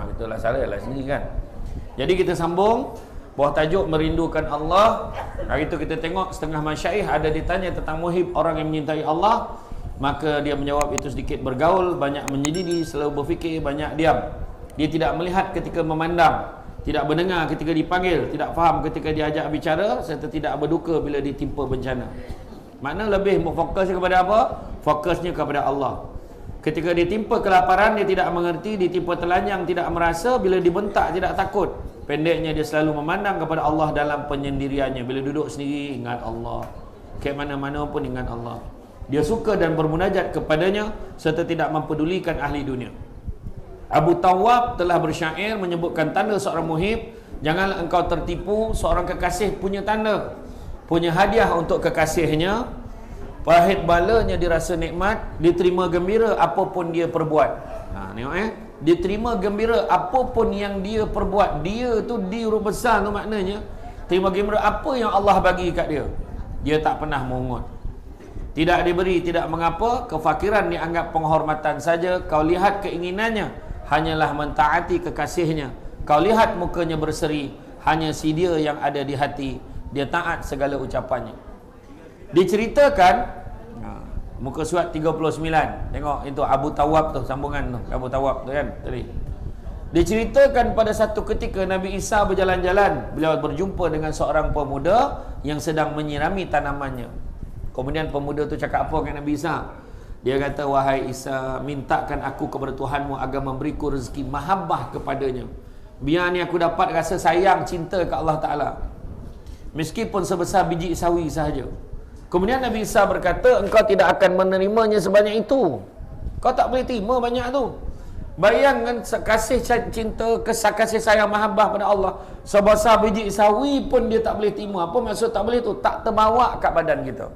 Itulah salah lah sini kan. Jadi kita sambung bawah tajuk merindukan Allah. Hari itu kita tengok setengah masyaikh ada ditanya tentang muhib, orang yang menyintai Allah, maka dia menjawab itu sedikit bergaul, banyak menyendiri, selalu berfikir, banyak diam. Dia tidak melihat ketika memandang, tidak mendengar ketika dipanggil, tidak faham ketika diajak bicara, serta tidak berduka bila ditimpa bencana. Makna lebih fokus kepada apa? Fokusnya kepada Allah. Ketika ditimpa kelaparan, dia tidak mengerti, ditimpa telanjang, tidak merasa, bila dibentak tidak takut. Pendeknya dia selalu memandang kepada Allah dalam penyendiriannya. Bila duduk sendiri, ingat Allah. Ke mana-mana pun ingat Allah. Dia suka dan bermunajat kepadanya serta tidak mempedulikan ahli dunia. Abu Tawwab telah bersyair menyebutkan tanda seorang muhib, janganlah engkau tertipu, seorang kekasih punya tanda, punya hadiah untuk kekasihnya, pahit balanya dirasa nikmat, diterima gembira apapun dia perbuat. Tengok diterima gembira apapun yang dia perbuat. Dia tu di huruf besar tu maknanya terima gembira apa yang Allah bagi kat dia. Dia tak pernah mungut, tidak diberi, tidak mengapa. Kefakiran dianggap penghormatan saja. Kau lihat keinginannya, hanyalah mentaati kekasihnya. Kau lihat mukanya berseri, hanya si dia yang ada di hati. Dia taat segala ucapannya. Diceritakan muka surat 39. Tengok itu Abu Tawwab tu, sambungan tu Abu Tawwab tu kan tadi. Diceritakan pada satu ketika Nabi Isa berjalan-jalan, beliau berjumpa dengan seorang pemuda yang sedang menyirami tanamannya. Kemudian pemuda tu cakap apa dengan Nabi Isa? Dia kata, wahai Isa, mintakan aku kepada Tuhanmu agar memberiku rezeki mahabbah kepadanya. Biar ni aku dapat rasa sayang, cinta ke Allah Ta'ala, meskipun sebesar biji sawi sahaja. Kemudian Nabi Isa berkata, engkau tidak akan menerimanya sebanyak itu. Kau tak boleh terima banyak tu. Bayangkan kasih cinta, kasih sayang mahabbah pada Allah, sebesar biji sawi pun dia tak boleh terima. Apa maksud tak boleh tu? Tak terbawa kat badan kita,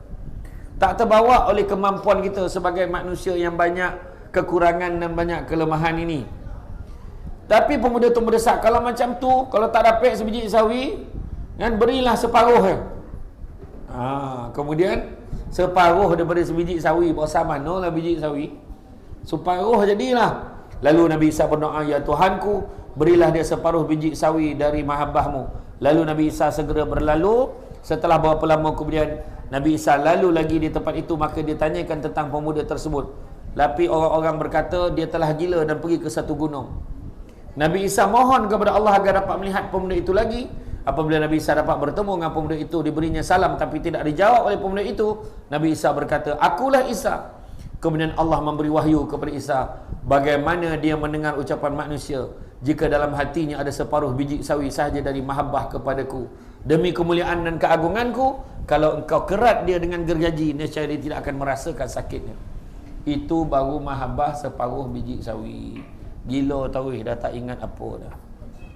tak terbawa oleh kemampuan kita sebagai manusia yang banyak kekurangan dan banyak kelemahan ini. Tapi pemuda tu mendesak, kalau macam tu, kalau tak dapat sebiji sawi, kan, berilah separuh. Kemudian separuh daripada sebiji sawi, besar mana lah biji sawi, separuh jadilah. Lalu Nabi Isa berdoa, ya Tuhanku, berilah dia separuh biji sawi dari mahabbahmu. Lalu Nabi Isa segera berlalu. Setelah berapa lama kemudian Nabi Isa lalu lagi di tempat itu, maka dia tanyakan tentang pemuda tersebut. Tapi orang-orang berkata dia telah gila dan pergi ke satu gunung. Nabi Isa mohon kepada Allah agar dapat melihat pemuda itu lagi. Apabila Nabi Isa dapat bertemu dengan pemuda itu, diberinya salam tapi tidak dijawab oleh pemuda itu. Nabi Isa berkata, akulah Isa. Kemudian Allah memberi wahyu kepada Isa, bagaimana dia mendengar ucapan manusia jika dalam hatinya ada separuh biji sawi sahaja dari mahabbah kepadaku. Demi kemuliaan dan keagunganku, kalau engkau kerat dia dengan gergaji, nescaya dia tidak akan merasakan sakitnya. Itu baru mahabbah separuh biji sawi. Gila tahu, dah tak ingat apa dah.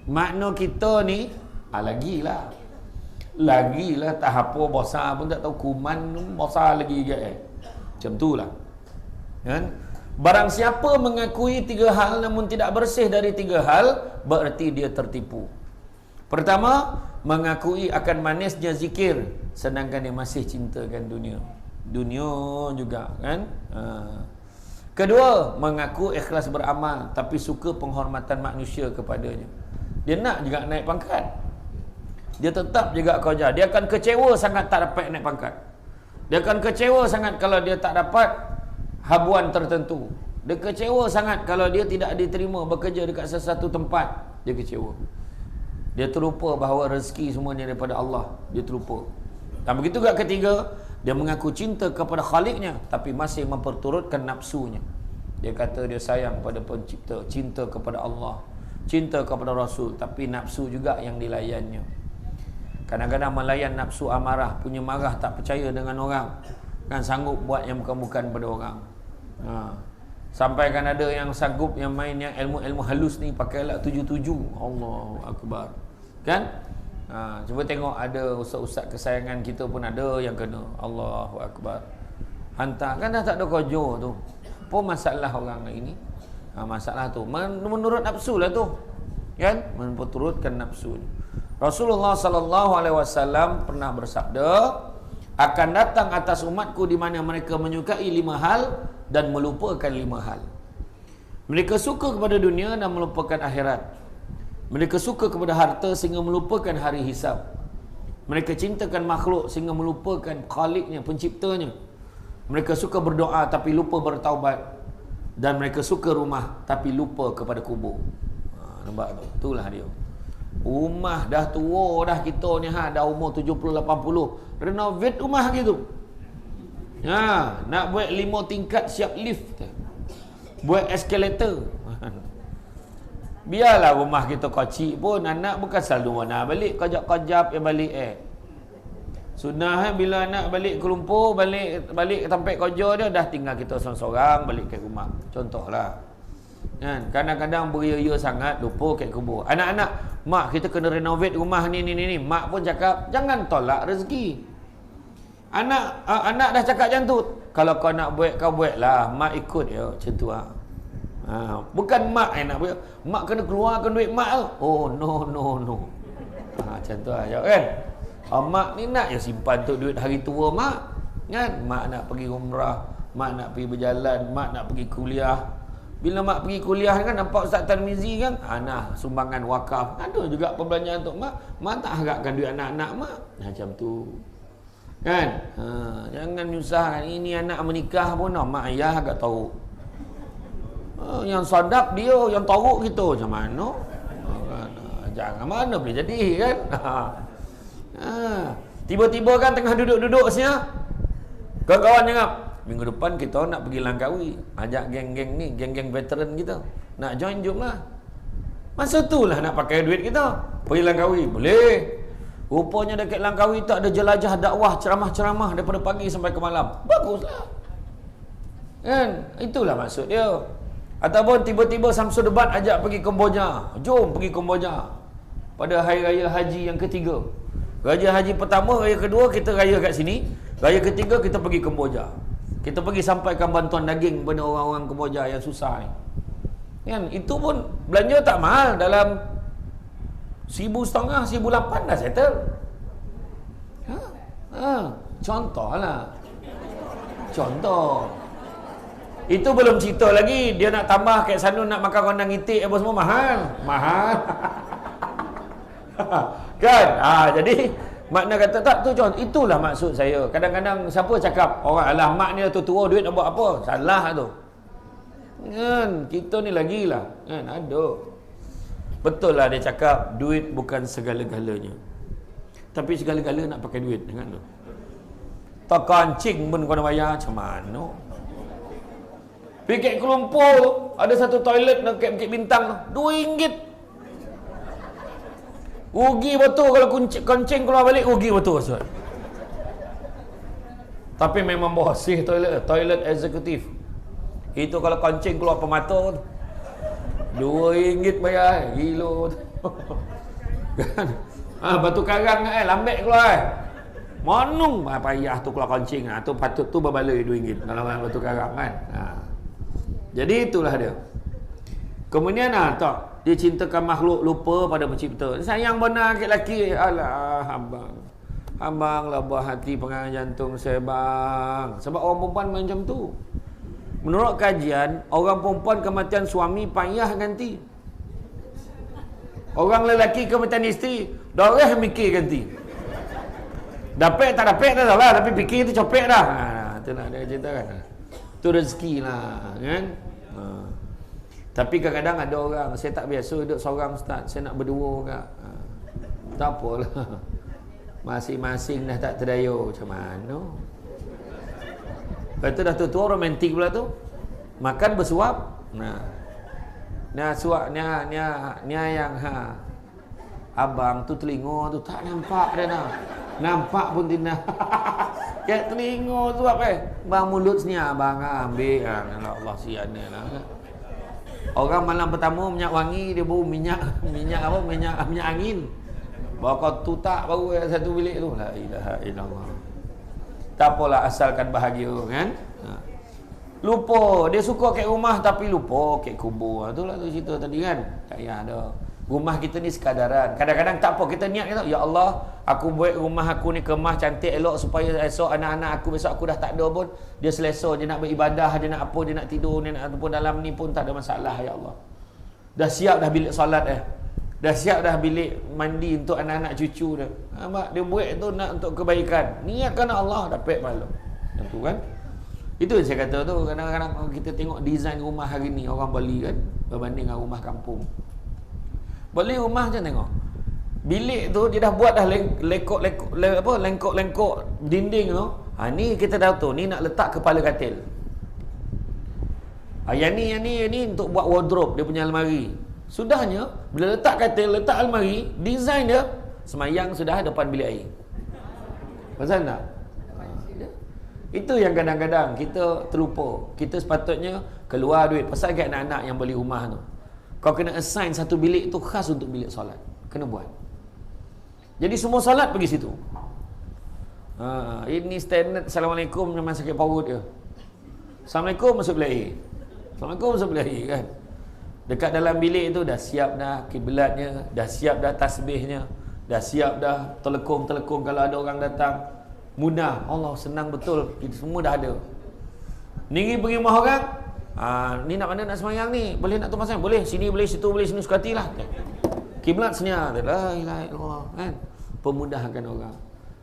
Makna kita ni lagilah tak apa, besar pun tak tahu, kuman besar lagi macam tu lah kan? Barang siapa mengakui 3 hal namun tidak bersih dari 3 hal, berarti dia tertipu. Pertama, mengakui akan manisnya zikir sedangkan dia masih cintakan dunia juga kan. Kedua, mengaku ikhlas beramal tapi suka penghormatan manusia kepadanya. Dia nak juga naik pangkat, dia tetap juga kerja. Dia akan kecewa sangat tak dapat naik pangkat. Dia akan kecewa sangat kalau dia tak dapat habuan tertentu. Dia kecewa sangat kalau dia tidak diterima bekerja dekat sesuatu tempat. Dia kecewa. Dia terlupa bahawa rezeki semuanya daripada Allah. Dia terlupa. Dan begitu juga ketiga, dia mengaku cinta kepada Khaliknya tapi masih memperturutkan nafsunya. Dia kata dia sayang pada pencipta, cinta kepada Allah, cinta kepada Rasul, tapi nafsu juga yang dilayannya. Kadang-kadang melayan nafsu amarah, punya marah, tak percaya dengan orang, kan, sanggup buat yang bukan-bukan pada orang. Sampai kan ada yang sanggup yang main yang ilmu-ilmu halus ni pakai alat 77. Allahu Akbar. Kan? Cuba tengok, ada ustaz-ustaz kesayangan kita pun ada yang kena. Allahu Akbar. Hantar, kan dah tak ada kerja tu. Apa masalah orang ini? Masalah tu menurut nafsu lah tu. Kan? Memperturutkan nafsu. Rasulullah sallallahu alaihi wasallam pernah bersabda, akan datang atas umatku di mana mereka menyukai 5 hal dan melupakan 5 hal. Mereka suka kepada dunia dan melupakan akhirat. Mereka suka kepada harta sehingga melupakan hari hisab. Mereka cintakan makhluk sehingga melupakan Khaliqnya, penciptanya. Mereka suka berdoa tapi lupa bertaubat. Dan mereka suka rumah tapi lupa kepada kubur. Nampak tu? Itulah dia. Rumah dah tua dah kita ni, dah umur 70-80. Renovate rumah gitu. Nak buat 5 tingkat siap lift. Buat eskalator. Biarlah rumah kita kecil pun, anak bukan selalu mana balik kejap-kejap yang balik Sunnah bila anak balik ke Lumpur, balik ke tempat kerja dia, dah tinggal kita seorang-seorang balik ke rumah. Contohlah. Kan kadang-kadang beria-ia sangat lupa ke kubur. Anak-anak, mak kita kena renovate rumah ni. Mak pun cakap jangan tolak rezeki. Anak dah cakap macam tu. Kalau kau nak buat, kau buatlah, mak ikut ya, macam tu bukan mak yang nak buat, mak kena keluarkan duit mak tu. Oh no. Macam tu ya kan. Mak ni nak je simpan tu duit hari tua mak. Kan mak nak pergi umrah, mak nak pergi berjalan, mak nak pergi kuliah. Bila mak pergi kuliah kan, nampak Ustaz Tarmizi kan, nah sumbangan wakaf, ada juga perbelanjaan untuk mak. Mak tak harapkan duit anak-anak mak. Macam tu kan. Jangan nyusahkan. Ini anak menikah pun mak ayah agak tahu. Yang sadap dia, yang teruk kita macam mana? Jangan mana boleh jadi kan. Tiba-tiba kan tengah duduk-duduk sini, kawan-kawan jangan, minggu depan kita nak pergi Langkawi, ajak geng-geng ni, geng-geng veteran kita nak join, jom lah. Masa tu lah nak pakai duit kita pergi Langkawi. Boleh. Rupanya dekat Langkawi tak ada jelajah dakwah, ceramah-ceramah daripada pagi sampai ke malam. Baguslah kan. Itulah maksud dia. Ataupun tiba-tiba Samsul Debat ajak pergi Kamboja, jom pergi Kamboja pada hari raya haji yang ketiga. Raya haji pertama, raya kedua kita raya kat sini, raya ketiga kita pergi Kamboja. Kita pergi sampaikan bantuan daging kepada orang-orang Kamboja yang susah ni. Kan itu pun belanja tak mahal, dalam 1,500, 1,800 dah settle. Contohlah. Contoh. Itu belum cerita lagi dia nak tambah kat sana, nak makan rendang itik apa semua mahal. Kan? Jadi makna kata tak tu contoh. Itulah maksud saya. Kadang-kadang siapa cakap orang alah mak ni tu tua duit nak buat apa? Salah tu. Kan kita ni lagilah. Kan ada. Betul lah dia cakap duit bukan segala-galanya. Tapi segala-gala nak pakai duit dengan tu. Tak kancing pun kau nak bayar macam mana? Pergi ke Lumpur tu, ada satu toilet dekat Bukit Bintang tu, RM2. Rugi betul kalau kencing keluar balik, rugi betul Ustaz. Tapi memang bersih toilet eksekutif. Itu kalau kencing keluar pemata tu, RM2 bayar, gila tu. Kan? Batu karang lambek keluar. Manung payah tu keluar kencing. Tu patut tu berbaloi RM2 dalam batu karang kan. Jadi itulah dia. Kemudian tak, dia cintakan makhluk, lupa pada pencipta. Sayang benar lelaki. Alah abang lah buah hati pengarang jantung saya bang. Sebab orang perempuan macam tu. Menurut kajian, orang perempuan kematian suami payah ganti. Orang lelaki kematian isteri, doreh mikir ganti. Dapat tak dapat dah lah, tapi fikir tu copek dah. Itulah dia cerita kan. Tu rezeki lah kan. Tapi kadang-kadang ada orang, saya tak biasa duduk seorang Ustaz, saya nak berdua juga. Tak apalah. Masing-masing dah tak terdaya, macam mana? Lepas tu dah tua romantik pula tu. Makan bersuap. Nah suap ni yang abang tu telinga tu tak nampak dah nah. Nampak pun tidak. Kayak telinga suap bang mulut sini abang ambil Allah siannya lah. Orang malam pertama minyak wangi, dia baru minyak apa? Minyak angin. Bawa kau tutak baru satu bilik tu. La ilaha illallah. Tak apalah asalkan bahagia kan. Lupa, dia suka kat rumah tapi lupa kat kubur. Itulah tu cerita tadi kan. Tak payah dah. Rumah kita ni sekadaran. Kadang-kadang tak apa, kita niat kita, ya Allah, aku buat rumah aku ni kemah cantik elok supaya esok anak-anak aku besok aku dah tak ada pun dia selesa, dia nak beribadah, dia nak apa, dia nak tidur, dia nak ataupun dalam ni pun tak ada masalah, ya Allah. Dah siap dah bilik solat Dah siap dah bilik mandi untuk anak-anak cucu dia. Mak dia buat tu nak untuk kebaikan. Niatkan Allah dapat pahala. Yang tu kan. Itu yang saya kata tu, kadang-kadang kita tengok design rumah hari ni orang Bali kan berbanding dengan rumah kampung. Beli rumah je tengok. Bilik tu dia dah buat dah lengkok-lengkok dinding tu. Ni kita dah tahu ni nak letak kepala katil. Yang ni untuk buat wardrobe dia punya almari. Sudahnya bila letak katil, letak almari, design dia semayang sudah depan bilik air. Pasal tak? Itu yang kadang-kadang kita terlupa. Kita sepatutnya keluar duit pasal kat anak-anak yang beli rumah tu. Kau kena assign satu bilik tu khas untuk bilik solat. Kena buat. Jadi semua solat pergi situ. Ini standard Assalamualaikum memang sakit perut dia. Assalamualaikum masuk bilik air. Assalamualaikum masuk bilik air kan. Dekat dalam bilik tu dah siap dah kiblatnya, dah siap dah tasbihnya, dah siap dah telekom-telekom kalau ada orang datang. Mudah. Allah senang betul. Kita semua dah ada. Ni pergi rumah orang. Ni nak mana nak semayang ni? Boleh nak tumpang sayang? Boleh. Sini boleh, situ boleh, sini suka hatilah. Kiblat senyap. La ilaha illallah. Kan? Pemudahkan orang.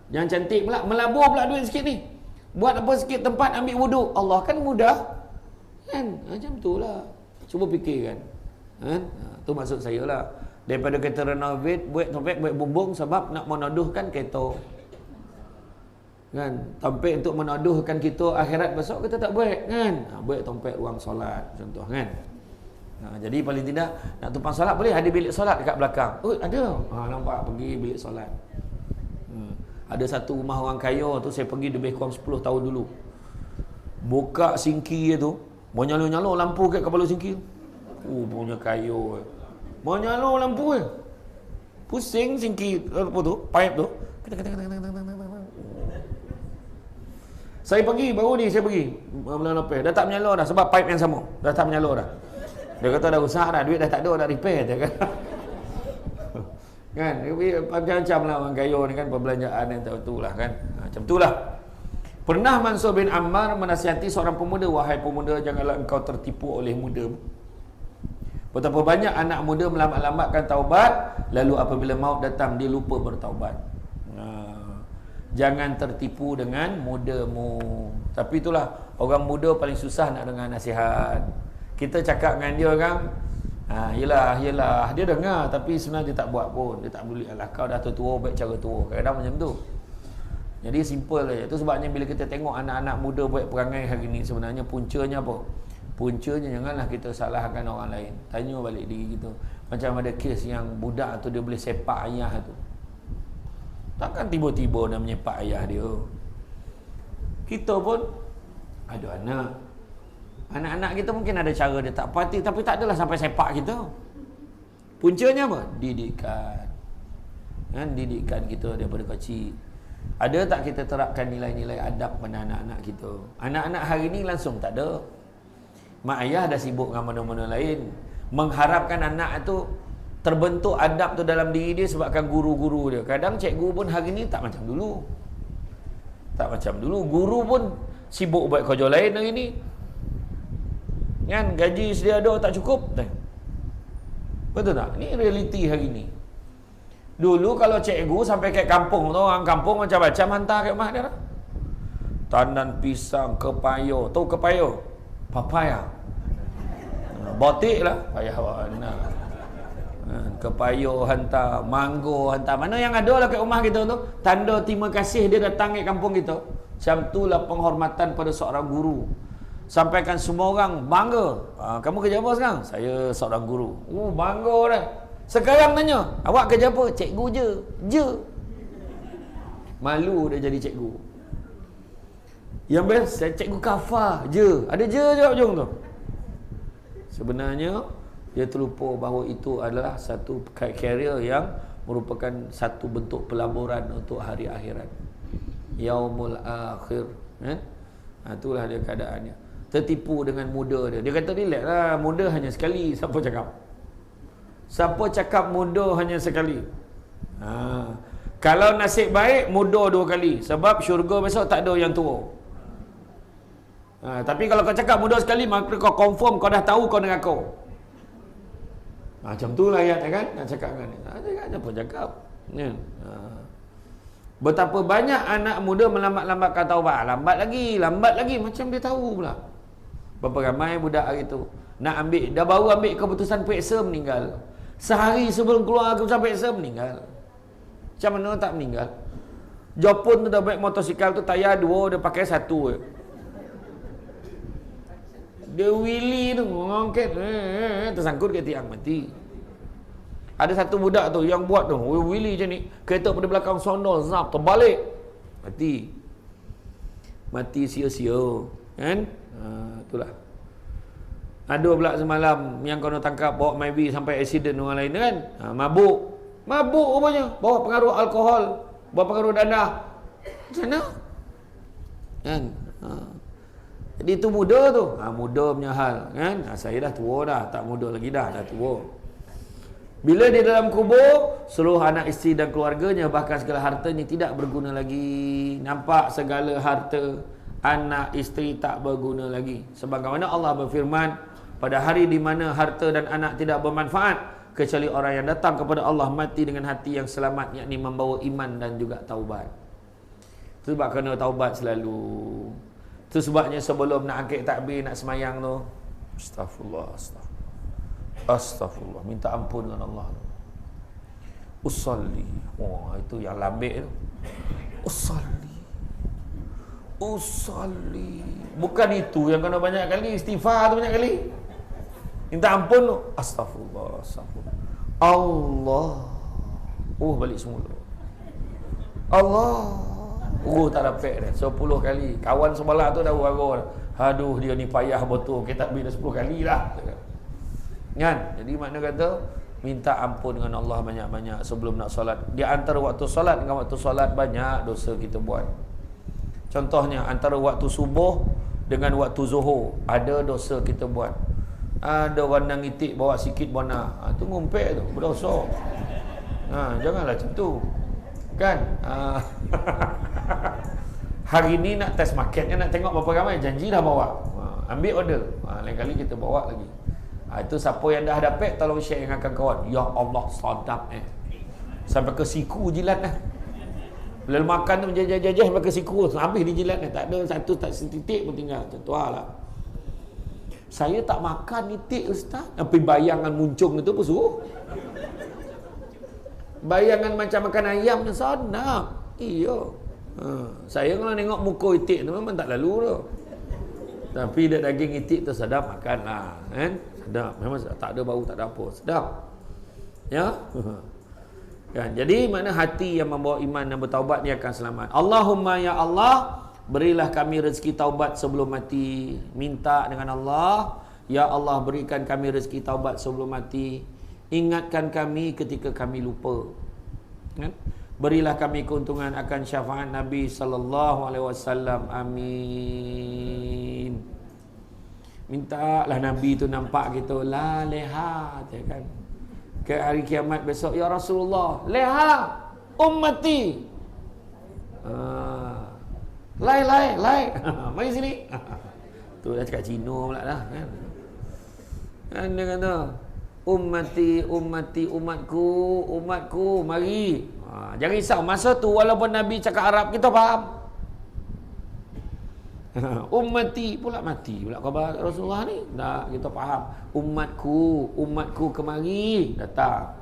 Yang cantik pula, melabur pula duit sikit ni. Buat apa sikit tempat ambil wuduk. Allah kan mudah. Kan? Macam tu lah. Cuba fikirkan. Kan? Tu maksud saya lah. Daripada kita renovate, buat tempat, buat bumbung sebab nak menuduhkan kereta. Kan, tempat untuk menuduhkan kita akhirat besok kita tak buat kan. Buat tempat ruang solat contoh kan. Jadi paling tidak nak tumpang solat boleh ada bilik solat dekat belakang. Oh ada. Nampak pergi bilik solat. Ada satu rumah orang kaya tu saya pergi lebih kurang 10 tahun dulu. Buka sinki tu, menyala-nyala lampu kat kepala sinki. Punya kaya. Menyala lampu pusing sinki apa tu, pipe tu. Saya pergi, baru ni saya pergi bulan lepas. Dah tak menyala dah sebab pipe yang sama. Dah tak menyala dah. Dia kata dah rusak dah, duit dah tak ada, dah repair dia kata. Kan? Macam-macam lah orang kaya ni kan, perbelanjaan yang tak betul lah kan. Macam tu lah. Pernah Mansur bin Ammar menasihati seorang pemuda, wahai pemuda, janganlah engkau tertipu oleh muda. Betapa banyak anak muda melambat-lambatkan taubat, lalu apabila maut datang dia lupa bertaubat. Jangan tertipu dengan mudamu. Tapi itulah, orang muda paling susah nak dengar nasihat. Kita cakap dengan dia kan, yelah, dia dengar tapi sebenarnya dia tak buat pun. Dia tak boleh, alah kau dah tua, baik cara tua. Kadang-kadang macam tu. Jadi simple je. Itu sebabnya bila kita tengok anak-anak muda buat perangai hari ni, sebenarnya puncanya apa? Puncanya janganlah kita salahkan orang lain. Tanya balik diri kita. Macam ada kes yang budak tu dia boleh sepak ayah tu. Takkan tiba-tiba nak menyepak ayah dia. Kita pun ada anak. Anak-anak kita mungkin ada cara dia tak pati, tapi tak adalah sampai sepak kita. Puncanya apa? Didikan. Kan? Didikan kita daripada kecil. Ada tak kita terapkan nilai-nilai adab pada anak-anak kita? Anak-anak hari ni langsung tak ada. Mak ayah dah sibuk dengan mana-mana lain. Mengharapkan anak itu terbentuk adab tu dalam diri dia sebabkan guru-guru dia. Kadang cikgu pun hari ni tak macam dulu. Tak macam dulu. Guru pun sibuk buat kerja lain hari ni. Kan? Gaji sedia ada tak cukup. Betul tak? Ni realiti hari ni. Dulu kalau cikgu sampai ke kampung tu, orang kampung macam-macam hantar ke rumah dia. Tandan pisang, kepayo. Tahu kepayo? Papaya. Botik lah. Payah warna. Kepayo hantar, manggo hantar. Mana yang ada lah kat rumah kita tu, tanda terima kasih dia datang ke kampung kita. Macam itulah penghormatan pada seorang guru. Sampaikan semua orang bangga. Kamu kerja apa sekarang? Saya seorang guru. Bangga dah. Sekarang tanya, awak kerja apa? Cikgu je. Malu dia jadi cikgu. Yang best, saya cikgu kafah je. Ada je ujung tu. Sebenarnya dia terlupa bahawa itu adalah satu career yang merupakan satu bentuk pelaburan untuk hari akhirat. Yaumul akhir. Itulah dia keadaannya. Tertipu dengan muda dia. Dia kata relax lah, muda hanya sekali. Siapa cakap? Siapa cakap muda hanya sekali? Kalau nasib baik, muda 2 kali. Sebab syurga besok tak ada yang tua. Tapi kalau kau cakap muda sekali, maka kau confirm kau dah tahu kau dengan kau. Macam tu lah ayat kan? Nak cakap kan? Apa cakap? Ya. Betapa banyak anak muda melambat-lambatkan taubat. Lambat lagi. Macam dia tahu pula. Berapa ramai budak hari tu nak ambil, dah baru ambil keputusan periksa, meninggal. Sehari sebelum keluar keputusan periksa, meninggal. Macam mana tak meninggal? Jopun tu dah baik motosikal tu tayar 2, dia pakai 1 je. Dia wheelie tu ngongket, tersangkut ke tiang, mati. Ada satu budak tu yang buat tu wheelie macam ni, kereta pada belakang sondol, zap, terbalik, mati sia-sia kan. Itulah. Ada pula semalam yang kena tangkap bawa maybe sampai accident orang lain kan. Mabuk rupanya, bawa pengaruh alkohol, bawa pengaruh dadah. Macam mana kan? Jadi itu muda tu. Muda punya hal kan. Saya dah tua dah, tak muda lagi dah tua. Bila dia dalam kubur, seluruh anak isteri dan keluarganya, bahkan segala hartanya tidak berguna lagi. Nampak segala harta anak isteri tak berguna lagi. Sebagaimana Allah berfirman, pada hari di mana harta dan anak tidak bermanfaat, kecuali orang yang datang kepada Allah mati dengan hati yang selamat, yakni membawa iman dan juga taubat. Itu sebab kena taubat selalu. Itu sebabnya sebelum nak angkat takbir, nak semayang tu, Astaghfirullah, minta ampun dengan Allah. Usalli. Itu yang lambik tu. Usalli. Bukan itu yang kena banyak kali, istighfar tu banyak kali. Minta ampun tu. Astaghfirullah. Allah. Balik semula. Allah. Tak dapat dah 10 kali. Kawan sebelah tu dah urara. Aduh, dia ni payah betul. Kita takbir dah 10 kali lah. Kan? Jadi makna kata minta ampun dengan Allah banyak-banyak sebelum nak solat. Di antara waktu solat dengan waktu solat banyak dosa kita buat. Contohnya antara waktu subuh dengan waktu zuhur ada dosa kita buat. Ada orang nang itik bawa sikit bona. Tu ngumpet tu, berdosa. Janganlah macam tu. Kan? Hari ni nak test marketnya, nak tengok berapa ramai, janji dah bawa. Ambil order. Lain kali kita bawa lagi. Itu siapa yang dah dapat, tolong share dengan kawan-kawan. Ya Allah, sadap sampai ke siku jilat dah. Bila makan tu jajah-jajah sampai ke siku, habis dijilat dah. Tak ada satu tak setitik pun tinggal. Tentulah lah. Saya tak makan itik ustaz. Tapi bayangan muncung itu pun suruh. Bayangan macam makan ayam yang sadap. Iya. Saya kalau tengok muka itik tu memang tak lalu tu. Tapi dia daging itik tu sedap, makan lah kan. Sedap. Memang tak ada bau, tak ada apa. Sedap. Ya. Kan? Jadi mana hati yang membawa iman dan bertaubat dia akan selamat. Allahumma ya Allah, berilah kami rezeki taubat sebelum mati. Minta dengan Allah, ya Allah berikan kami rezeki taubat sebelum mati. Ingatkan kami ketika kami lupa. Kan? Berilah kami keuntungan akan syafaat Nabi sallallahu alaihi wasallam. Amin. Mintalah Nabi tu nampak kita la lehat, ya kan? Ke hari kiamat besok, ya Rasulullah, leha ummati. Lai. Mari sini. Tu dah cakap Cina pula dah kan. Kan dia kata, ummati, umatku, mari. Jangan risau, masa tu walaupun Nabi cakap Arab, kita faham. Ummati pula mati pula khabar Rasulullah ni. Tak, kita faham. Umatku kemari, datang.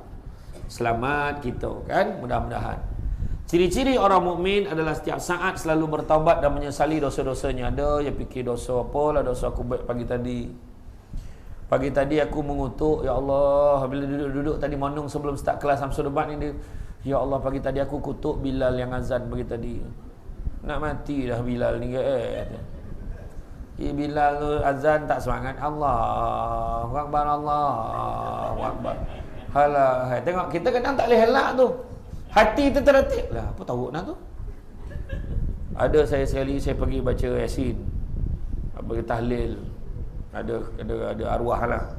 Selamat kita kan, mudah-mudahan. Ciri-ciri orang mukmin adalah setiap saat selalu bertaubat dan menyesali dosa-dosanya. Ada yang fikir dosa apalah dosa aku buat pagi tadi. Pagi tadi aku mengutuk, ya Allah, bila duduk-duduk tadi monong sebelum start kelas Samsul Debat ni dia, ya Allah pagi tadi aku kutuk Bilal yang azan pagi tadi. Nak mati dah Bilal ni Bilal tu azan tak semangat. Allahu Akbar, Allahu Akbar. Halah, tengok kita kadang tak boleh helak tu. Hati tu terdetik lah, apa tahu nak tu. Ada saya sekali saya pergi baca Yasin, pergi tahlil. Ada arwah lah.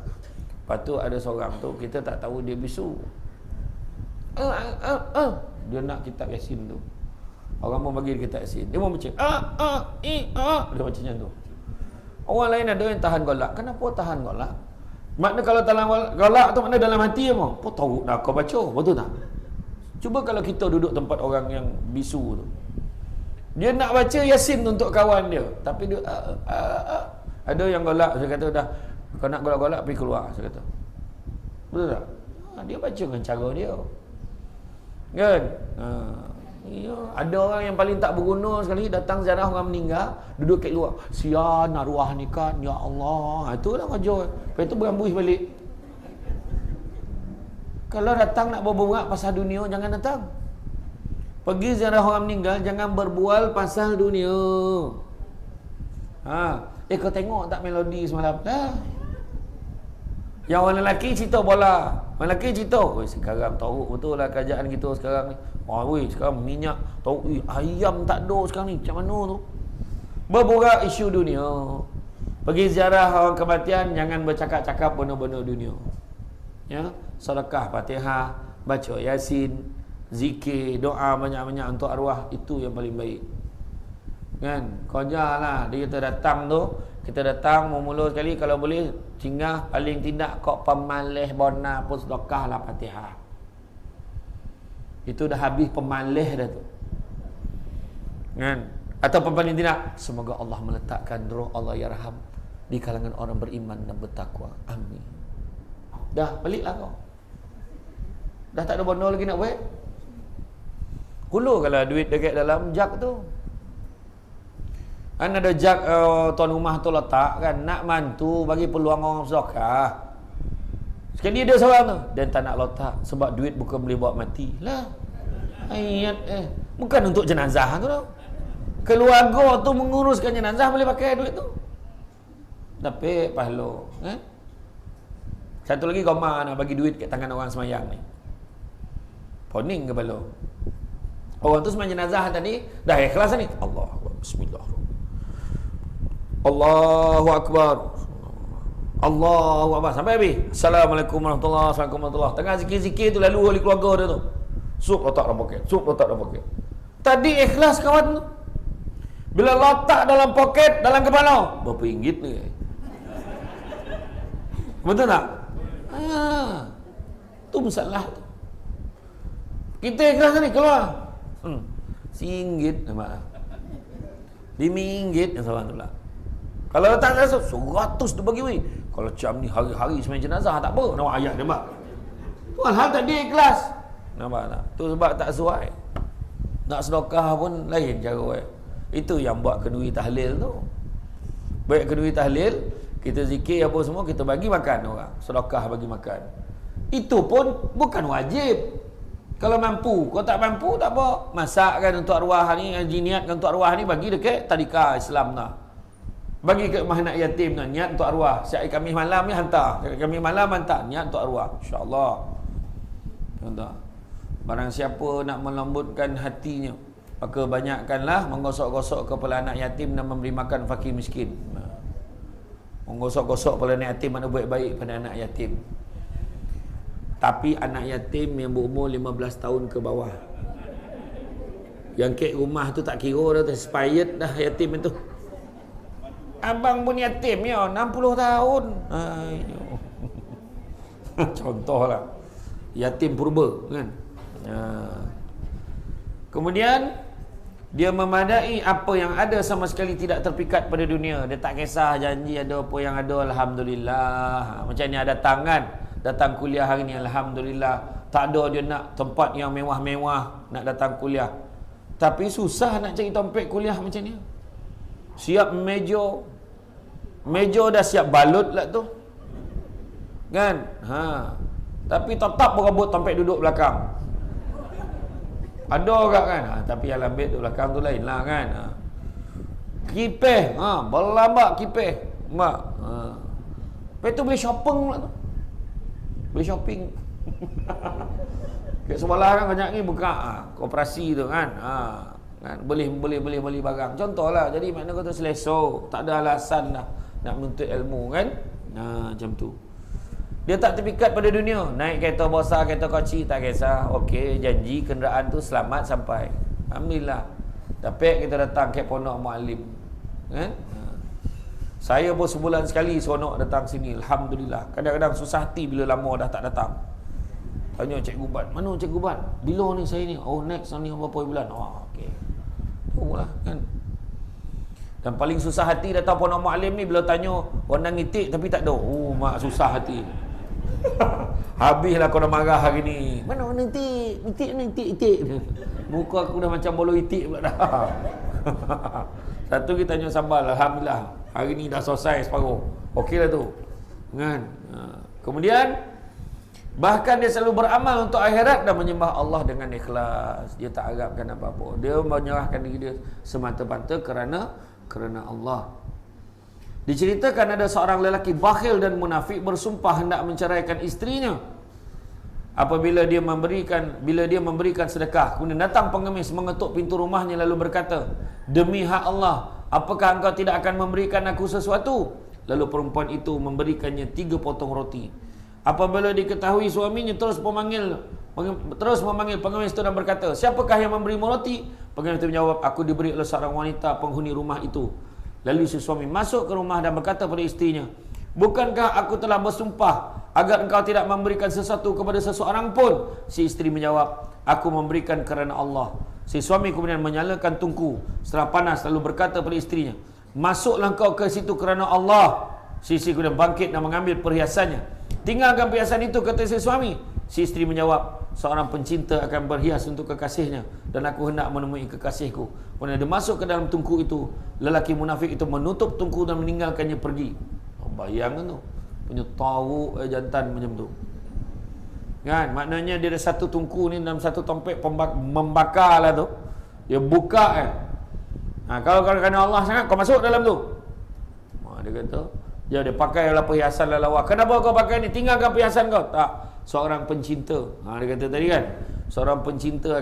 Lepas tu ada seorang tu, kita tak tahu dia bisu. Dia nak kitab Yasin tu. Orang pun bagi dia kitab Yasin. Dia pun baca. Dia baca macam tu. Orang lain ada yang tahan golak. Kenapa tahan golak? Makna kalau tahan golak tu makna dalam hati apa? Apa tahu dah kau baca. Betul tak? Cuba kalau kita duduk tempat orang yang bisu tu. Dia nak baca Yasin untuk kawan dia. Tapi dia ada yang golak. Saya kata dah, kau nak golak-golak pergi keluar. Saya kata. Betul tak? Dia baca dengan cara dia. Kan? Ya, ada orang yang paling tak berguna sekali, datang ziarah orang meninggal, duduk kat luar. Sian arwah ni kan, ya Allah. Itulah kerja. Lepas tu berambus balik. Kalau datang nak berbual pasal dunia, jangan datang. Pergi ziarah orang meninggal, jangan berbual pasal dunia. Kau tengok tak melodi semalam? Yang orang lelaki cerita bola, orang lelaki cerita, sekarang tahu betul lah kerajaan kita sekarang ni. Sekarang minyak tahu, ayam tak ada sekarang ni, macam mana tu? Berbual isu dunia. Pergi ziarah orang kematian, jangan bercakap-cakap benda-benda dunia. Ya, sedekah Fatihah, baca Yasin, zikir, doa banyak-banyak untuk arwah, itu yang paling baik. Kan? Kojarlah dia kita datang tu, kita datang memula sekali kalau boleh singgah paling tidak kok pemalih bona pun sedekah lah Fatihah. Itu dah habis pemalih dah tu. Kan? Atau paling tidak, semoga Allah meletakkan roh Allah yarham di kalangan orang beriman dan bertakwa. Amin. Dah peliklah kau. Dah tak ada benda lagi nak buat. Hulurkanlah duit dekat dalam jak tu. Kan ada jak tuan rumah tu letak kan, nak mantu bagi peluang orang sedekah. Sekali dia seorang tu, dan tak nak letak sebab duit bukan boleh bawa mati. Lah. Ayat bukan untuk jenazah tu tau. Keluarga tu menguruskan jenazah boleh pakai duit tu. Tapi pahala, Satu lagi Goma nak bagi duit kat tangan orang semayang ni. Poning kepala. Orang tu semayang jenazah tadi dah ikhlas ni. Allah bismillah. Allahu akbar. Allahu akbar sampai habis. Assalamualaikum warahmatullahi wabarakatuh. Tengah zikir-zikir tu lalu oleh keluarga dia tu. Sup letak dalam poket, sup letak dalam poket. Tadi ikhlas kawan tu. Bila letak dalam poket, dalam kepala, berapa ringgit ni? Betul tak? Tu masalah tu. Kita ikhlas ni keluar. RM1 nampak. RM5 yang seorang tu lah. Kalau letak rasa 100 tu bagi weh. Kalau macam ni hari-hari semain jenazah tak apa. Nampak ayat dia nampak. Tu hal tak dia ikhlas. Nampak tak? Tu sebab tak sesuai. Nak sedekah pun lain cara weh. Itu yang buat kenduri tahlil tu. Baik kenduri tahlil, kita zikir apa semua, kita bagi makan orang. Sedekah bagi makan. Itu pun bukan wajib. Kalau mampu, kalau tak mampu tak apa. Masakkan untuk arwah ni, niatkan untuk arwah ni bagi dekat tadika Islam lah. Bagi ke rumah anak yatim nak niat untuk arwah. Setiap Khamis malam ni hantar. Setiap Khamis malam hantar niat untuk arwah. Insya-Allah. Contoh. Barang siapa nak melembutkan hatinya, maka banyakkanlah menggosok-gosok kepala anak yatim dan memberi makan fakir miskin. Menggosok-gosok kepala anak yatim, mana baik-baik pada anak yatim. Tapi anak yatim yang berumur 15 tahun ke bawah. Yang kek rumah tu tak kira dah, expired dah yatim itu. Abang pun yatim ya, 60 tahun. Contohlah. Yatim purba kan. Kemudian dia memadai apa yang ada sama sekali tidak terpikat pada dunia. Dia tak kisah janji ada apa yang ada, alhamdulillah. Macam ni ada tangan datang kuliah hari ni, alhamdulillah. Tak ada dia nak tempat yang mewah-mewah nak datang kuliah. Tapi susah nak cari tempat kuliah macam ni. Siap meja dah siap balut lah tu. Kan? Tapi tetap berebut tempat duduk belakang. Ada orang kan, tapi yang lambat duduk belakang tu lain lah kan. Kipeh, berlambak kipeh. Mak. Lepas tu boleh shopping pula tu. Boleh shopping. Kat sebelah kan banyak ni buka koperasi tu kan. Kan boleh beli barang. Contohlah, jadi makna kata selesa, tak ada alasan dah nak menuntut ilmu kan. Macam tu. Dia tak terpikat pada dunia. Naik kereta besar, kereta kecil, tak kisah. Okey, janji kenderaan tu selamat sampai. Alhamdulillah. Tapi kita datang ke Ponok Muallim. Kan? Saya pun sebulan sekali seronok datang sini. Alhamdulillah. Kadang-kadang susah hati bila lama dah tak datang. Tanya Cikgu Bat, mana Cikgu Bat? Bila ni saya ni? Oh, next ni berapa bulan? Oh, okey. Tunggulah kan. Dan paling susah hati datang Ponok Muallim ni bila tanya orang itik tapi tak ada. Oh, mak susah hati. Habislah kau dah marah hari ni. Mana orang itik? Itik. Muka aku dah macam bolo itik pula dah. Satu kita tanya sambal, alhamdulillah. Hari ni dah selesai separuh. Okeylah tu. Kan? Kemudian bahkan dia selalu beramal untuk akhirat dan menyembah Allah dengan ikhlas. Dia tak harapkan apa-apa. Dia menyerahkan diri dia semata-mata kerana Allah. Diceritakan ada seorang lelaki bakhil dan munafik bersumpah hendak menceraikan isterinya. Apabila dia memberikan sedekah, kemudian datang pengemis mengetuk pintu rumahnya lalu berkata, "Demi hak Allah, apakah engkau tidak akan memberikan aku sesuatu?" Lalu perempuan itu memberikannya 3 potong roti. Apabila diketahui suaminya terus memanggil pengemis itu dan berkata, "Siapakah yang memberimu roti?" Pengemis itu menjawab, "Aku diberi oleh seorang wanita penghuni rumah itu." Lalu si suami masuk ke rumah dan berkata pada isterinya, "Bukankah aku telah bersumpah agar engkau tidak memberikan sesuatu kepada seseorang pun?" Si isteri menjawab, "Aku memberikan kerana Allah." Si suami kemudian menyalakan tungku setelah panas lalu berkata pada isterinya, "Masuklah engkau ke situ kerana Allah." Si isteri kemudian bangkit dan mengambil perhiasannya. "Tinggalkan perhiasan itu," kata si suami. Si isteri menjawab, "Seorang pencinta akan berhias untuk kekasihnya dan aku hendak menemui kekasihku." Kemudian dia masuk ke dalam tungku itu. Lelaki munafik itu menutup tungku dan meninggalkannya pergi. Bayangkan tu, punya tahu jantan macam tu. Kan? Maknanya dia ada satu tungku ni dalam satu tompek membakar lah tu. Dia buka kalau kerana Allah sangat kau masuk dalam tu. Dia kata, dia pakailah perhiasan lawa. "Kenapa kau pakai ni? Tinggalkan perhiasan kau." Tak. Seorang pencinta. Dia kata tadi kan, seorang pencinta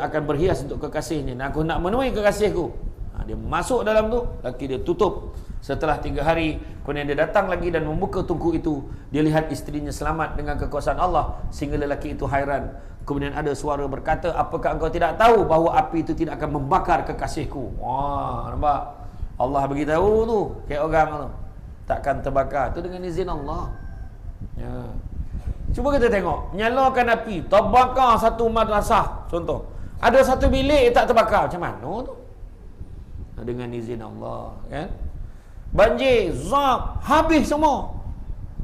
akan berhias untuk kekasihnya. Dan aku nak menemui kekasihku. Dia masuk dalam tu, laki dia tutup. Setelah 3 hari, kemudian dia datang lagi dan membuka tungku itu. Dia lihat isterinya selamat dengan kekuasaan Allah, sehingga lelaki itu hairan. Kemudian ada suara berkata, "Apakah engkau tidak tahu bahawa api itu tidak akan membakar kekasihku?" Nampak? Allah beritahu tu, kayak orang tu takkan terbakar. Itu dengan izin Allah. Ya. Cuba kita tengok, nyalakan api, terbakar satu madrasah, contoh. Ada satu bilik tak terbakar, macam mana tu? Dengan izin Allah, kan? Banjir, zap, habis semua.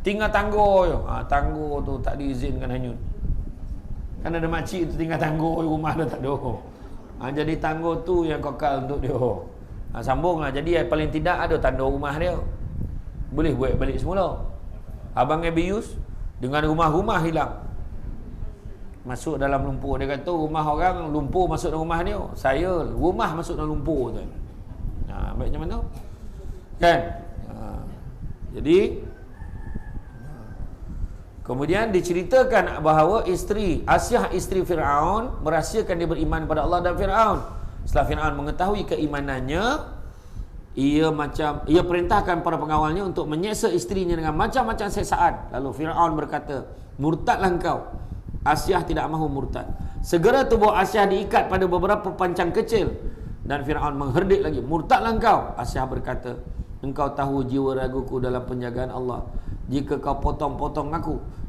Tinggal tangguh je. Tangguh tu tak diizinkan hanyut. Kan ada makcik tu tinggal tangguh, rumah dah tak ada. Jadi tangguh tu yang kekal untuk dia. Sambunglah. Jadi paling tidak ada tanda rumah dia. Boleh buat balik semula. Abang Abius dengan rumah-rumah hilang. Masuk dalam lumpur. Dia kata rumah orang lumpur masuk dalam rumah dia. Saya rumah masuk dalam lumpur tu. Baik macam mana? Kan? Jadi kemudian diceritakan bahawa Asyah isteri Fir'aun merahsiakan dia beriman kepada Allah dan Fir'aun. Setelah Fir'aun mengetahui keimanannya, ia perintahkan para pengawalnya untuk menyeksa isterinya dengan macam-macam siksaan. Lalu Fir'aun berkata, "Murtadlah engkau." Asyah tidak mahu murtad. Segera tubuh Asyah diikat pada beberapa pancang kecil dan Fir'aun mengherdik lagi, "Murtadlah engkau." Asyah berkata, "Engkau tahu jiwa raguku dalam penjagaan Allah. Jika kau potong-potong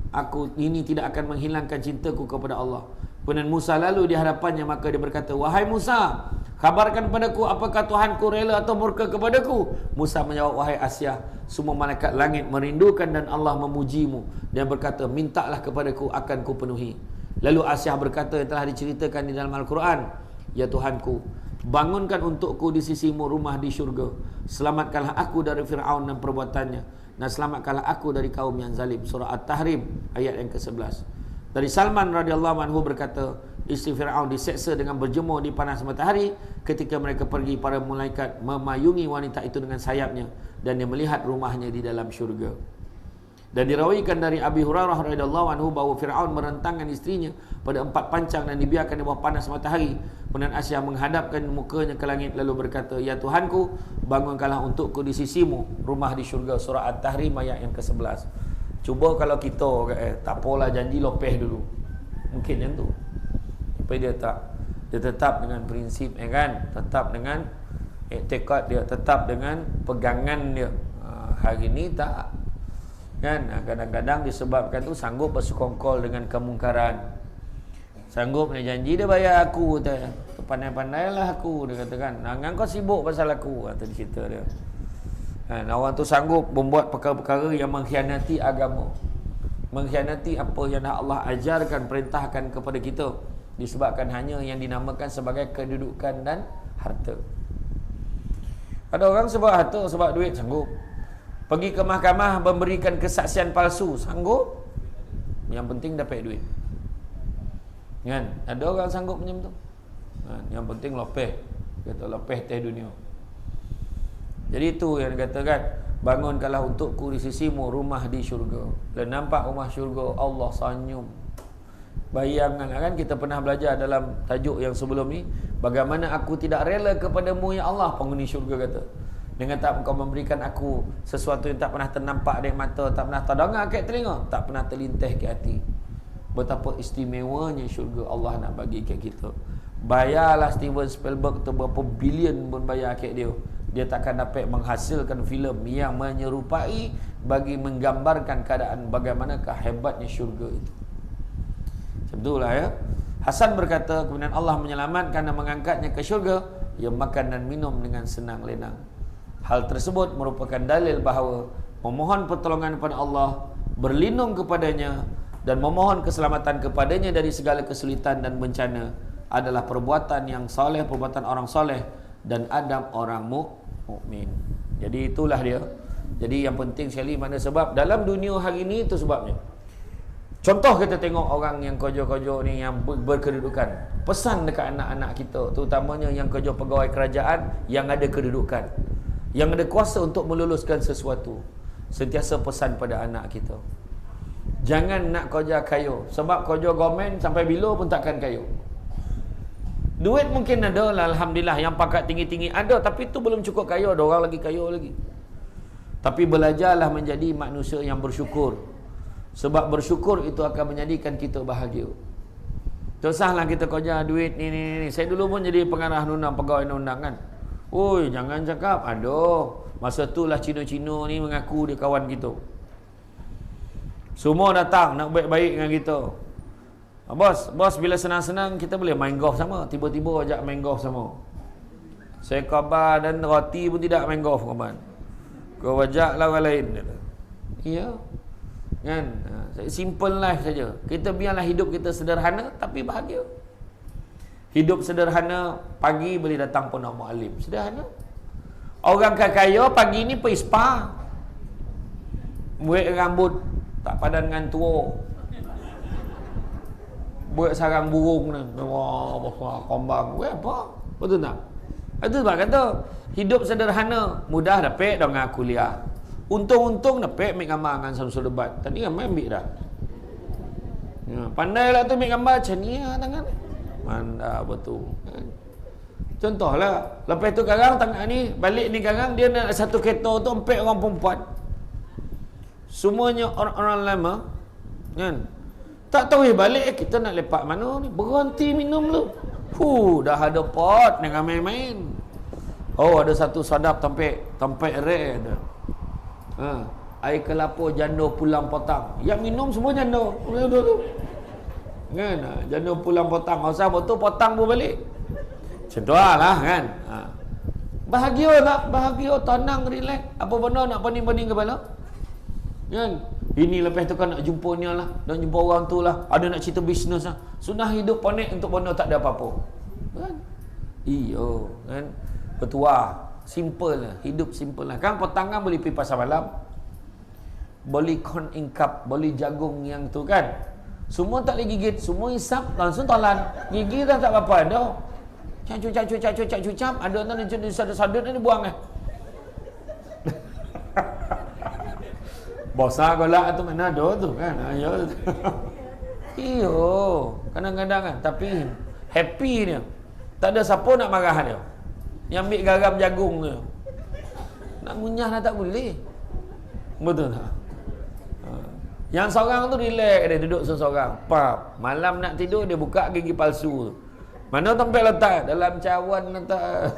aku ini tidak akan menghilangkan cintaku kepada Allah." Kemudian Musa lalu di hadapannya, maka dia berkata, "Wahai Musa, kabarkan padaku apakah Tuhanku rela atau murka kepadaku?" Musa menjawab, "Wahai Asyah, semua malaikat langit merindukan dan Allah memujimu." Dia berkata, "Mintalah kepadaku, akan ku penuhi." Lalu Asyah berkata yang telah diceritakan di dalam Al-Quran, "Ya Tuhanku, bangunkan untukku di sisimu rumah di syurga. Selamatkanlah aku dari Fir'aun dan perbuatannya, dan selamatkanlah aku dari kaum yang zalim." Surah At-Tahrim ayat yang ke-11. Dari Salman radhiyallahu anhu berkata, isteri Fir'aun diseksa dengan berjemur di panas matahari. Ketika mereka pergi, para malaikat memayungi wanita itu dengan sayapnya dan dia melihat rumahnya di dalam syurga. Dan dirawikan dari Abi Hurairah radhiyallahu anhu bahawa Fir'aun merentangkan isterinya pada 4 pancang dan dibiarkan di bawah panas matahari. Kemudian Asyah menghadapkan mukanya ke langit lalu berkata, "Ya Tuhanku, bangunkanlah untukku di sisimu rumah di syurga." Surah At-Tahrim ayat yang ke-11. Cuba kalau kita tak apalah janji lopeh dulu. Mungkin yang tu. Tapi dia tak. Dia tetap dengan prinsip kan, tetap dengan iktikad dia, tetap dengan pegangan dia. Hari ni tak. Kan? Kadang-kadang disebabkan tu sanggup bersekongkol dengan kemungkaran. Sanggup dia janji dia bayar aku kata. Pandai-pandailah aku dia katakan. Jangan kau sibuk pasal aku kata cerita dia. Orang tu sanggup membuat perkara-perkara yang mengkhianati agama. Mengkhianati apa yang Allah ajarkan, perintahkan kepada kita, disebabkan hanya yang dinamakan sebagai kedudukan dan harta. Ada orang sebab harta, sebab duit sanggup. Pergi ke mahkamah memberikan kesaksian palsu sanggup. Yang penting dapat duit. Kan? Ada orang sanggup macam tu. Yang penting lopeh. Kata lopeh teh dunia. Jadi itu yang dikatakan, bangunkanlah untukku di sisimu rumah di syurga. Dan nampak rumah syurga, Allah senyum. Bayangkan kan, kita pernah belajar dalam tajuk yang sebelum ni, bagaimana aku tidak rela kepadamu ya Allah, penghuni syurga kata. Dengan tak engkau memberikan aku sesuatu yang tak pernah ternampak di mata, tak pernah terdengar ke telinga, tak pernah terlintas ke hati. Betapa istimewanya syurga Allah nak bagi ke kita. Bayarlah Steven Spielberg tu berapa bilion pun bayar ke dia, dia takkan dapat menghasilkan filem yang menyerupai bagi menggambarkan keadaan bagaimanakah hebatnya syurga itu. Macam itulah ya. Hasan berkata, kemudian Allah menyelamatkan dan mengangkatnya ke syurga, ia makan dan minum dengan senang lenang. Hal tersebut merupakan dalil bahawa memohon pertolongan kepada Allah, berlindung kepadanya dan memohon keselamatan kepadanya dari segala kesulitan dan bencana adalah perbuatan yang soleh, perbuatan orang soleh dan adab orang mukmin. Jadi itulah dia. Jadi yang penting sekali mana sebab dalam dunia hari ini itu sebabnya. Contoh kita tengok orang yang kerja-kerja ni yang berkedudukan. Pesan dekat anak-anak kita, terutamanya yang kerja pegawai kerajaan yang ada kedudukan, yang ada kuasa untuk meluluskan sesuatu. Sentiasa pesan pada anak kita, jangan nak kerja kayu, sebab kerja government sampai bila pun takkan kayu. Duit mungkin ada lah, alhamdulillah, yang pangkat tinggi-tinggi ada, tapi itu belum cukup kaya, ada orang lagi kaya lagi. Tapi belajarlah menjadi manusia yang bersyukur, sebab bersyukur itu akan menjadikan kita bahagia. Tak usahlah kita kerja duit ni. Saya dulu pun jadi pengarah undang, pegawai undang kan. Oi, jangan cakap, aduh, masa tu lah Cino-Cino ni mengaku dia kawan kita. Semua datang nak baik-baik dengan kita. Bos bila senang-senang kita boleh main golf sama. Tiba-tiba ajak main golf sama. Saya khabar dan roti pun tidak main golf kawan. Kau ajaklah orang lain. Ya. Kan? Simple life saja. Kita biarlah hidup kita sederhana tapi bahagia. Hidup sederhana, pagi boleh datang pondok mu'alim. Sederhana. Orang kaya pagi ni pergi spa. Buat rambut tak padan dengan tua. Buat sarang burung ni. Wah, kombang. Buat apa? Betul tak? Itu sebab kata, hidup sederhana, mudah dapat dengan kuliah. Untung-untung dapat ambil gambar dengan Samsul Debat. Tadi ramai ambil dah. Ya, pandailah tu ambil gambar macam ni lah tangan. Manda betul. Contohlah, lepas tu karang tengah ni, balik ni karang, dia nak satu kereta tu 4 orang perempuan. Semuanya orang-orang lama. Kan? Tak tahu balik kita nak lepak mana ni. Berhenti minum lu. Dah ada pot dengan main-main. Oh, ada satu sadap tempat red. Air kelapa janda pulang potang. Yang minum semua janda. Kan? Janda pulang potang. Masa tu potang pun balik. Macam tu lah kan. Bahagia tak? Bahagia, tenang, relax. Apa benda nak pening-pening kepala? Kan? Ini lepas tu kan nak jumpa ni lah, nak jumpa orang tu lah, ada nak cerita bisnes lah. Sudah hidup panik untuk benda tak ada apa-apa. Kan? Iyo, kan? Petua, simple lah, hidup simple lah. Kan petangan boleh pergi pasar malam, beli corn ingkap, beli jagung yang tu kan. Semua tak boleh gigit, semua hisap langsung talan. Gigi dah tak apa-apa dah. Cacup, ada tu ni sadut ni buang eh. Bosa golak tu mana ada tu kan. Ayo. Iyo, kadang-kadang kan, tapi happy dia. Tak ada siapa nak marah dia. Yang ambil garam jagung dia. Nak ngunyah dah tak boleh. Betul tak? Yang seorang tu relax, dia duduk seorang. Pap, malam nak tidur dia buka gigi palsu. Mana tempat letak? Dalam cawan letak.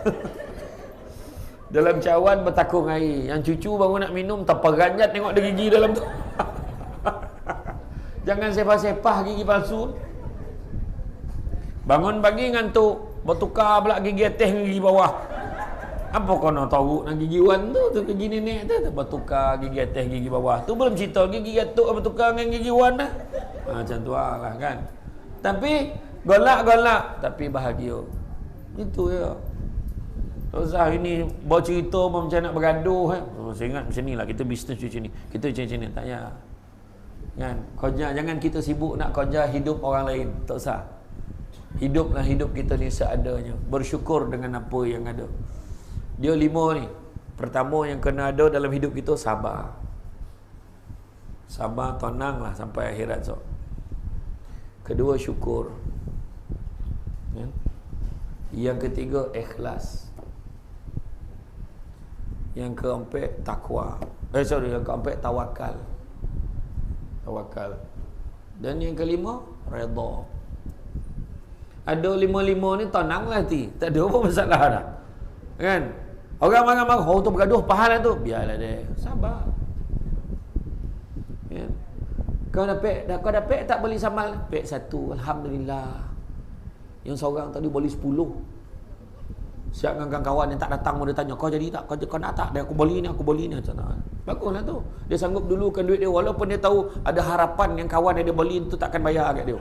Dalam cawan bertakung air. Yang cucu baru nak minum terperanjat tengok ada gigi dalam tu. Jangan sepah-sepah gigi palsu. Bangun pagi ngantuk, bertukar pula gigi atas dengan gigi bawah. Apa kau nak tahu nak gigi wan tu gigi nenek tu bertukar gigi atas gigi bawah. Tu belum cerita gigi atuk bertukar dengan gigi wan dah. Macam tu lah kan. Tapi golak-golak tapi bahagia. Itu ya. Tak usah ini bawa cerita macam nak bergaduh saya ingat macam ni lah, kita bisnes macam ni, kita macam ni, tak payah kan. Jangan kita sibuk nak kerja hidup orang lain, tak usah. Hiduplah hidup kita ni seadanya, bersyukur dengan apa yang ada. Dia 5 ni. Pertama yang kena ada dalam hidup kita, sabar. Sabar, tenang lah sampai akhirat so. Kedua, syukur ya. Yang ketiga, ikhlas. Yang keempat, takwa. Yang keempat, tawakal. Tawakal. Dan yang kelima, redha. Ada 5 ni tenanglah hati, tak ada apa masalah dah. Kan? Orang marah-marah, tu bergaduh, pahala tu. Biarlah dia, sabar. Ya. Kau dapat tak beli samal? Pek 1, alhamdulillah. Yang seorang tadi beli 10. Siap dengan kawan yang tak datang dia tanya, kau jadi tak? Kau nak tak? Dia aku beli ni macam mana? Baguslah tu. Dia sanggup dulukan duit dia walaupun dia tahu ada harapan yang kawan yang dia beli tu takkan bayar kat dia.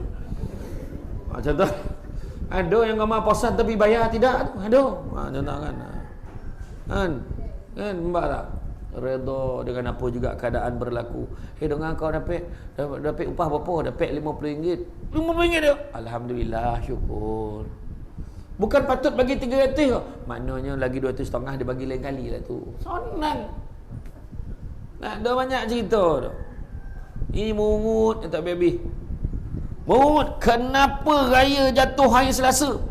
Macam tu. Ada yang gambar posan tapi bayar tidak? Ada. Macam tu kan. Kan nampak tak? Redha dengan apa juga keadaan berlaku. Dengan kau dapat upah berapa? Dapat RM50. RM50 dia. Alhamdulillah, syukur. Bukan patut bagi 300. Maknanya lagi 200 setengah dia bagi lain kali lah tu. Senang. Nak ada banyak cerita tu. Ini mungut tak habis. Mungut, kenapa raya jatuh hari Selasa?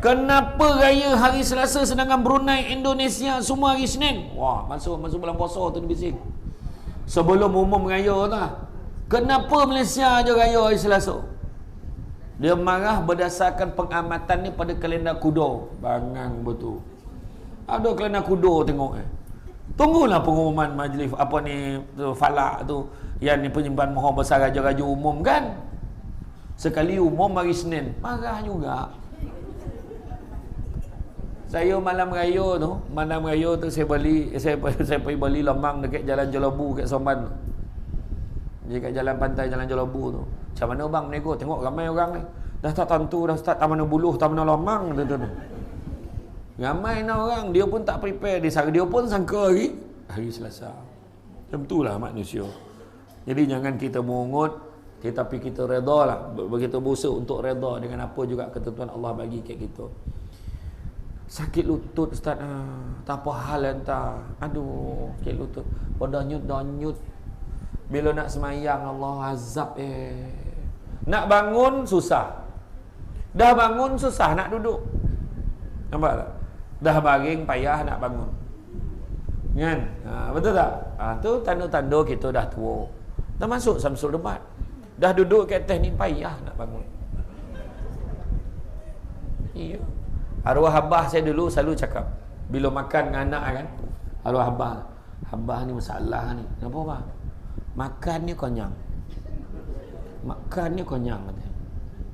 Kenapa raya hari Selasa sedangkan Brunei, Indonesia semua hari Senin? Wah, masuk bulan puasa tu dia bising. Sebelum umum raya tu. Kenapa Malaysia je raya hari Selasa? Dia marah berdasarkan pengamatan ni pada kalender kuda. Bangang betul. Ada kalender kuda tengok Tunggulah pengumuman majlis apa ni tu, falak tu, yang ni penyembahan Maha Besar Raja-Raja umum kan. Sekali umum hari Senin, marah juga. Saya malam raya tu saya pergi beli lemang dekat Jalan Jelabu kat Somban. Dekat jalan pantai Jalan Jelabu tu. Macam mana bang nego? Tengok ramai orang ni. Dah tak tentu, dah start tak mana buluh, tak mana lemang tu. Ramai orang, dia pun tak prepare, dia pun sangka hari Selasa. Macam itulah manusia. Jadi jangan kita mengungut, tetapi kita redha lah. Begitu berusaha untuk redha dengan apa juga ketentuan Allah bagi kat kita. Sakit lutut ustaz, tak apa hal entah. Aduh, sakit lutut. Danyut. Bila nak semayang Allah azab Nak bangun susah. Dah bangun susah nak duduk. Nampak tak? Dah baring payah nak bangun. Kan? Betul tak? Tu tanda-tanda kita dah tua. Dah masuk Samsul Debat. Dah duduk kat atas ni payah nak bangun. Iya. Arwah abah saya dulu selalu cakap bila makan dengan anak kan. Arwah abah ni masalah ni. Kenapa bang? Makan ni konyang. Makan ni konyang katanya.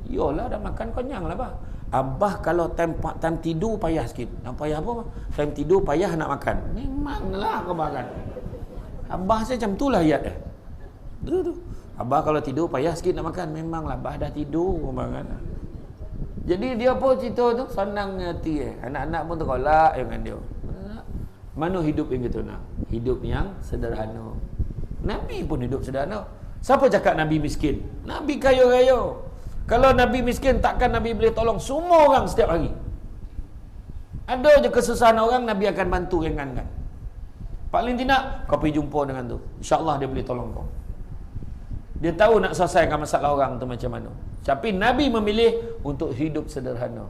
Yolah dah makan konyang lah bang. Abah kalau time tidur payah sikit. Nak payah apa? Time tidur payah nak makan. Memanglah kau makan. Abah saya macam itulah ayat dia. Tu. Abah kalau tidur payah sikit nak makan. Memanglah abah dah tidur kau makan. Jadi dia pun cerita tu senang hati Anak-anak pun terkolak dengan dia. Mana hidup yang kita nak? Hidup yang sederhana. Nabi pun hidup sederhana. Siapa cakap Nabi miskin? Nabi kaya-kaya. Kalau Nabi miskin, takkan Nabi boleh tolong semua orang setiap hari. Ada je kesusahan orang, Nabi akan bantu ringankan. Paling tidak, kau pergi jumpa dengan tu. InsyaAllah dia boleh tolong kau. Dia tahu nak selesaikan masalah orang tu macam mana. Tapi Nabi memilih untuk hidup sederhana.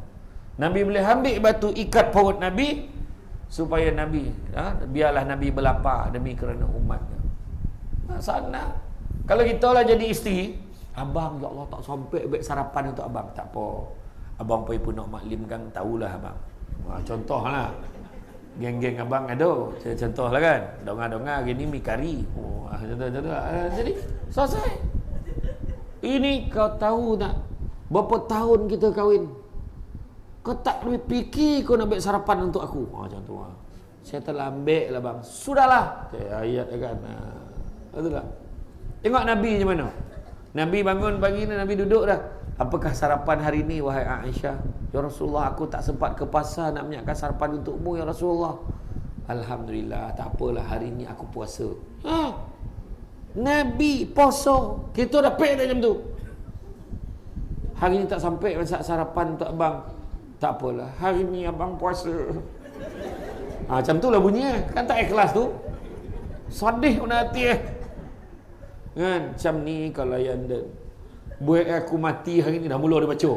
Nabi boleh ambil batu ikat perut Nabi, supaya Nabi, biarlah Nabi berlapar demi kerana umatnya. Sana. Kalau kita lah jadi isteri, abang, ya Allah tak sampai baik sarapan untuk abang. Tak apa. Abang pun nak maklimkan, tahulah abang. Contohlah. Geng-geng abang ada. Saya contohlah kan. Donga-donga gini mi kari. Contoh-contoh. Jadi selesai. Ini kau tahu tak? Berapa tahun kita kahwin? Kau tak boleh fikir kau nak ambil sarapan untuk aku. Macam tu. Saya telah ambil lah bang. Sudahlah. Ayat kan. Betul tak? Tengok Nabi macam mana? Nabi bangun pagi ni, Nabi duduk dah. Apakah sarapan hari ni wahai Aisyah? Ya Rasulullah, aku tak sempat ke pasar nak menyiapkan sarapan untukmu ya Rasulullah. Alhamdulillah, tak apalah, hari ni aku puasa. Nabi puasa. Kita dah pek dah jam tu. Hari ni tak sampai masak sarapan untuk abang. Tak apalah, hari ni abang puasa. Macam tu lah bunyinya. Kan tak ikhlas tu. Sedih pun hati kan. Macam ni kalau yang buat aku mati hari ni, dah mula dia baca.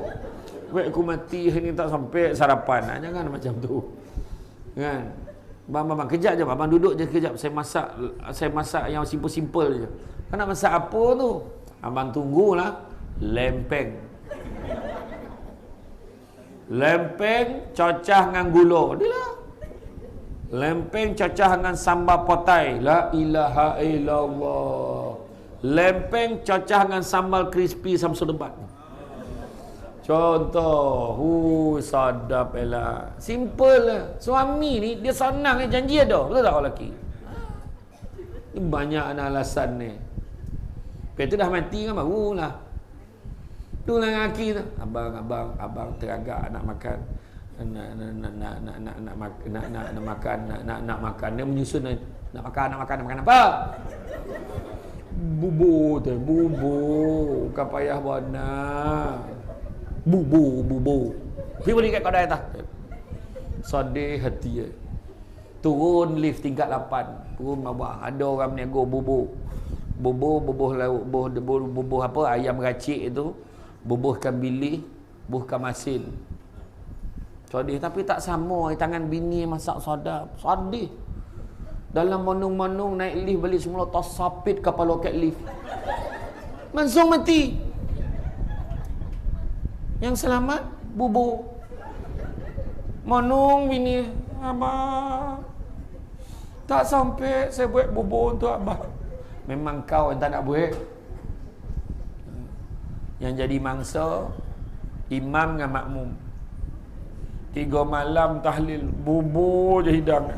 Buat aku mati hari ni tak sampai sarapan. Jangan macam tu. Kan. Bang, kejap je. Abang duduk je kejap. Saya masak yang simple-simple je. Kau nak masak apa tu? Abang tunggulah. Lempeng. Lempeng cocah dengan gula. Dia lah. Lempeng cocah dengan sambal potai. La ilaha illallah. Lempeng cocah dengan sambal crispy Samsul Debat. Contoh. Sadap elah. Simple lah. Suami ni dia senang janji ada. Betul tak orang lelaki? Ni banyak alasan ni. Lepas tu dah mati kan barulah. Tu lah lelaki tu. Abang teragak nak makan. Nak makan. Dia menyusun nak makan apa? Bubur. Bukan payah bona. Bubur. Pergi beli kat kedai tak? Sedih hati. Turun lift tingkat 8. Turun bawah. Ada orang menego bubur lauk, bubur apa? Ayam racik itu. Bubur ikan bilis, bubur ikan masin. Sedih, tapi tak sama tangan bini masak sedap. Sedih. Dalam manung-manung naik lift balik semula tersapit kepala kat lift. Langsung mati. Yang selamat bubur. Manung bini, abang. Tak sampai saya buat bubur untuk abang. Memang kau yang tak nak buat. Yang jadi mangsa imam dengan makmum. 3 malam tahlil, bubur je hidang.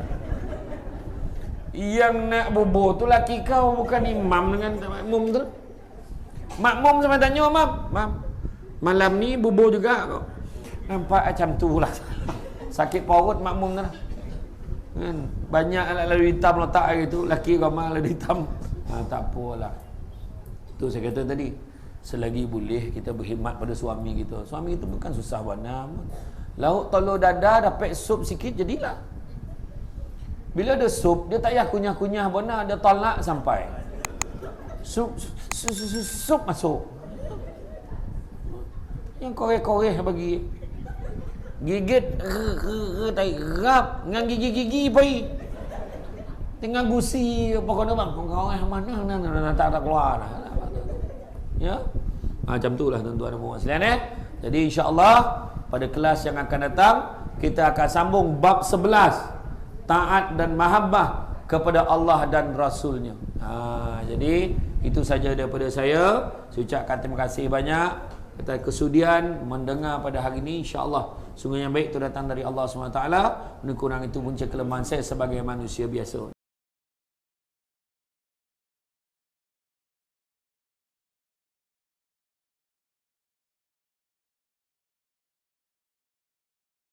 Yang nak bubur tu laki kau, bukan imam dengan makmum tu. Makmum sama tanya, mam, malam ni bubur juga kau. Nampak macam tu lah. Sakit perut makmum tu lah. Kan? Banyak lalu hitam letak hari tu. Laki ramai lalu hitam. Tak apalah. Tu saya kata tadi, selagi boleh kita berkhidmat pada suami kita. Suami kita bukan susah warna. Lauk telur dadah dapat sup sikit jadilah. Bila ada sup, dia tak payah kunyah-kunyah bona, dia tolak sampai sup masuk. Yang koreh-koreh bagi gigit tarik rap dengan gigi-gigi pai. Tengah gusi apa kau bang? Koreh mana tak keluar dah. Ya. Macam itulah tuan-tuan dan puan sekalian Jadi insya-Allah pada kelas yang akan datang kita akan sambung bab 11, taat dan mahabbah kepada Allah dan Rasulnya. Jadi itu saja daripada saya. Saya ucapkan terima kasih banyak atas kesudian mendengar pada hari ini. InsyaAllah sungguh yang baik itu datang dari Allah SWT. Kurang itu punca kelemahan saya sebagai manusia biasa.